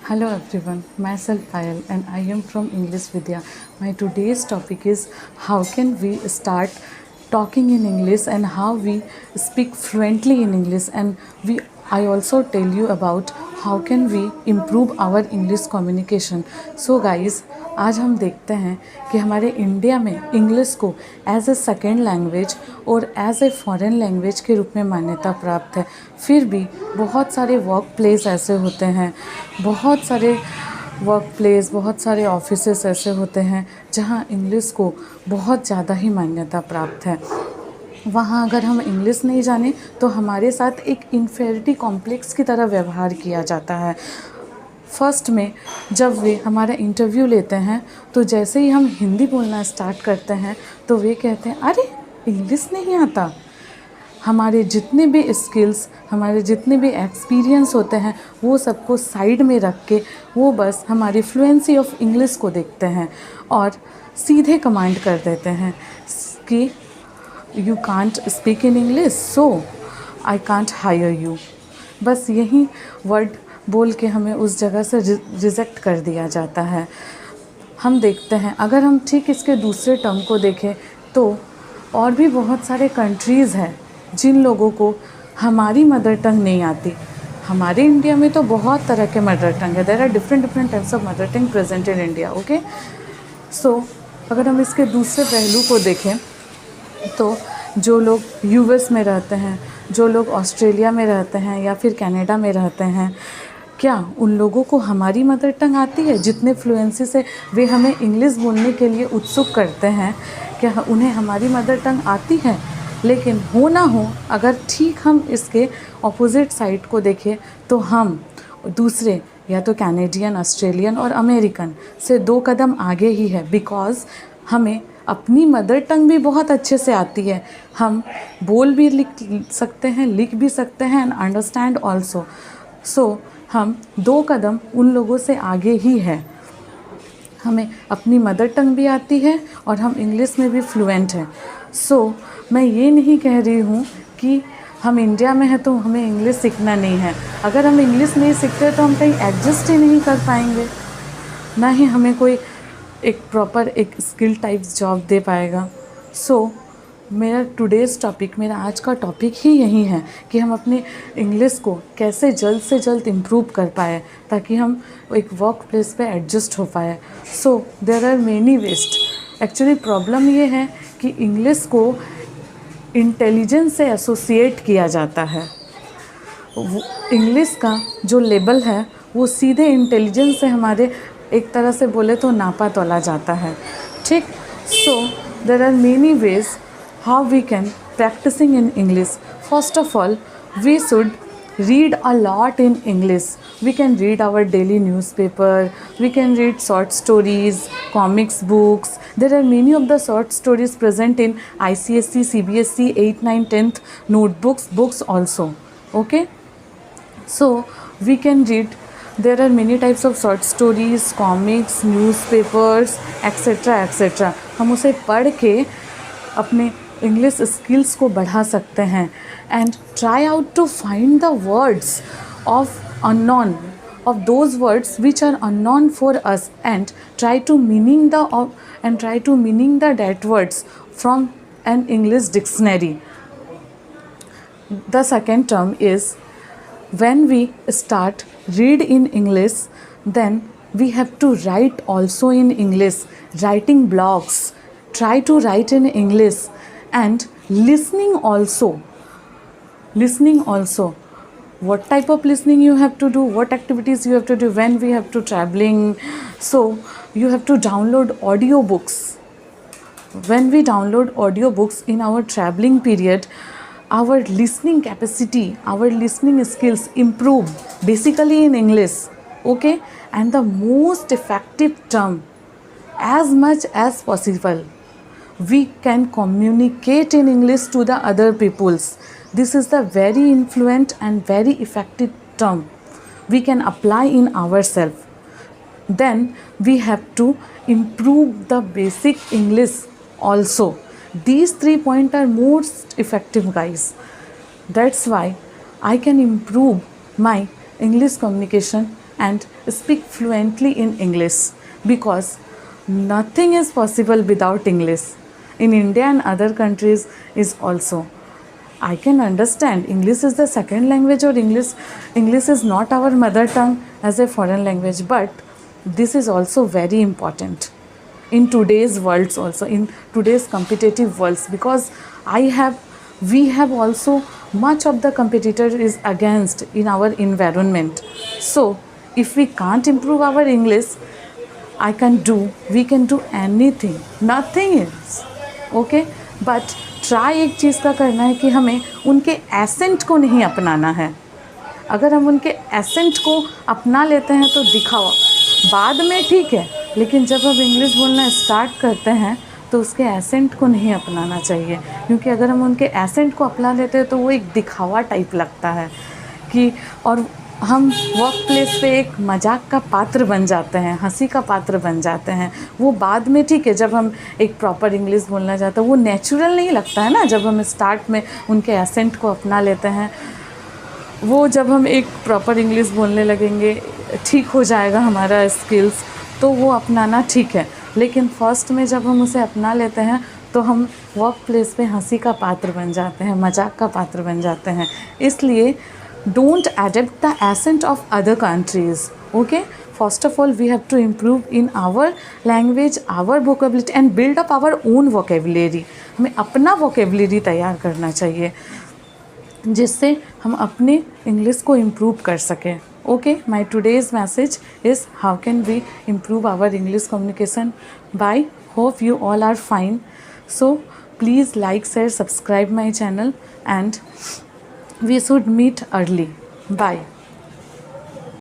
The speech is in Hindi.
Hello everyone, myself Payal and I am from English Vidya. My today's topic is how can we start talking in English and how we speak fluently in English, and I also tell you about how can we improve our English communication. So guys, आज हम देखते हैं कि हमारे इंडिया में इंग्लिश को एज ए सेकेंड लैंग्वेज और एज ए फॉरेन लैंग्वेज के रूप में मान्यता प्राप्त है। फिर भी बहुत सारे वर्क प्लेस ऐसे होते हैं, बहुत सारे ऑफिसेस ऐसे होते हैं जहाँ इंग्लिश को बहुत ज़्यादा ही मान्यता प्राप्त है। वहाँ अगर हम इंग्लिश नहीं जाने तो हमारे साथ एक इन्फेरिटी कॉम्प्लेक्स की तरह व्यवहार किया जाता है। फर्स्ट में जब वे हमारा इंटरव्यू लेते हैं तो जैसे ही हम हिंदी बोलना स्टार्ट करते हैं तो वे कहते हैं अरे इंग्लिश नहीं आता। हमारे जितने भी स्किल्स, हमारे जितने भी एक्सपीरियंस होते हैं वो सबको साइड में रख के वो बस हमारी फ्लुएंसी ऑफ इंग्लिश को देखते हैं और सीधे कमांड कर देते हैं कि you can't speak in English so I can't hire you. बस यही वर्ड बोल के हमें उस जगह से रिजेक्ट कर दिया जाता है। हम देखते हैं अगर हम ठीक इसके दूसरे टर्म को देखें तो और भी बहुत सारे कंट्रीज़ हैं जिन लोगों को हमारी मदर टंग नहीं आती। हमारे इंडिया में तो बहुत तरह के मदर टंग है, there are different types of mother tongue present in India. Okay, so अगर हम इसके दूसरे पहलू को देखें तो जो लोग यूएस में रहते हैं, जो लोग ऑस्ट्रेलिया में रहते हैं या फिर कनाडा में रहते हैं, क्या उन लोगों को हमारी मदर टंग आती है? जितने फ्लुएंसी से वे हमें इंग्लिश बोलने के लिए उत्सुक करते हैं, क्या उन्हें हमारी मदर टंग आती है? लेकिन हो ना हो, अगर ठीक हम इसके ऑपोजिट साइड को देखें तो हम दूसरे या तो कैनेडियन, ऑस्ट्रेलियन और अमेरिकन से 2 कदम आगे ही है, बिकॉज़ हमें अपनी मदर टंग भी बहुत अच्छे से आती है। हम बोल भी लिख सकते हैं, लिख भी सकते हैं एंड अंडरस्टैंड ऑल्सो। सो हम 2 कदम उन लोगों से आगे ही है। हमें अपनी मदर टंग भी आती है और हम इंग्लिश में भी फ्लुएंट हैं। सो मैं ये नहीं कह रही हूँ कि हम इंडिया में हैं तो हमें इंग्लिश सीखना नहीं है। अगर हम इंग्लिश नहीं सीखते तो हम कहीं एडजस्ट ही नहीं कर पाएंगे, ना ही हमें कोई एक प्रॉपर एक स्किल टाइप्स जॉब दे पाएगा। सो मेरा आज का टॉपिक ही यही है कि हम अपने इंग्लिश को कैसे जल्द से जल्द इम्प्रूव कर पाए ताकि हम एक वर्क प्लेस पे एडजस्ट हो पाए। So there are many ways. Actually problem ये है कि इंग्लिश को इंटेलिजेंस से एसोसिएट किया जाता है। इंग्लिश का जो लेवल है वो सीधे इंटेलिजेंस से हमारे एक तरह से बोले तो नापा तोला जाता है, ठीक। So there are many ways how we can practicing in English. First of all, we should read a lot in English. We can read our daily newspaper, we can read short stories, comics books. There are many of the short stories present in ICSE, CBSE 8, 9, 10th notebooks, books also. Okay, so we can read. There are many types of short stories, comics, newspapers, etc. etc. हम उसे पढ़ के अपने इंग्लिश स्किल्स को बढ़ा सकते हैं and try out to find the words of unknown, of those words which are unknown for us and try to meaning the that words from an English dictionary. The second term is when we start read in English, then we have to write also in English, writing blogs. Try to write in English and listening also. What type of listening you have to do, what activities you have to do when we have to traveling. So you have to download audiobooks. When we download audiobooks in our traveling period, our listening capacity, our listening skills improve basically in English. Okay, and the most effective term, as much as possible, we can communicate in English to the other peoples. This is the very influent and very effective term we can apply in ourselves. Then we have to improve the basic English also. These 3 points are most effective, guys. That's why I can improve my English communication and speak fluently in English, because nothing is possible without English. In India and other countries is also. I can understand English is the second language, or English is not our mother tongue as a foreign language, but this is also very important in today's worlds, also in today's competitive worlds, because we have also much of the competitor is against in our environment. So if we can't improve our English, we can do anything, nothing else, okay? But try एक चीज़ का करना है कि हमें उनके एसेंट को नहीं अपनाना है. अगर हम उनके एसेंट को अपना लेते हैं तो दिखावा बाद में ठीक है, लेकिन जब हम इंग्लिश बोलना स्टार्ट करते हैं तो उसके एसेंट को नहीं अपनाना चाहिए, क्योंकि अगर हम उनके एसेंट को अपना लेते हैं तो वो एक दिखावा टाइप लगता है कि, और हम वर्क प्लेस पे एक मजाक का पात्र बन जाते हैं, हंसी का पात्र बन जाते हैं. वो बाद में ठीक है, जब हम एक प्रॉपर इंग्लिश बोलना चाहते हैं वो नेचुरल नहीं लगता है ना. जब हम स्टार्ट में उनके एसेंट को अपना लेते हैं, वो जब हम एक प्रॉपर इंग्लिश बोलने लगेंगे, ठीक हो जाएगा हमारा स्किल्स, तो वो अपनाना ठीक है. लेकिन फर्स्ट में जब हम उसे अपना लेते हैं तो हम वर्क प्लेस पे हंसी का पात्र बन जाते हैं, मजाक का पात्र बन जाते हैं. इसलिए don't adapt the accent of other countries, okay? First of all, we have to improve in our language, our vocabulary, and build up our own vocabulary. हमें अपना vocabulary तैयार करना चाहिए जिससे हम अपने इंग्लिश को improve कर सकें. Okay, my today's message is how can we improve our English communication by. Hope you all are fine. So please like, share, subscribe my channel, and we should meet early. Bye.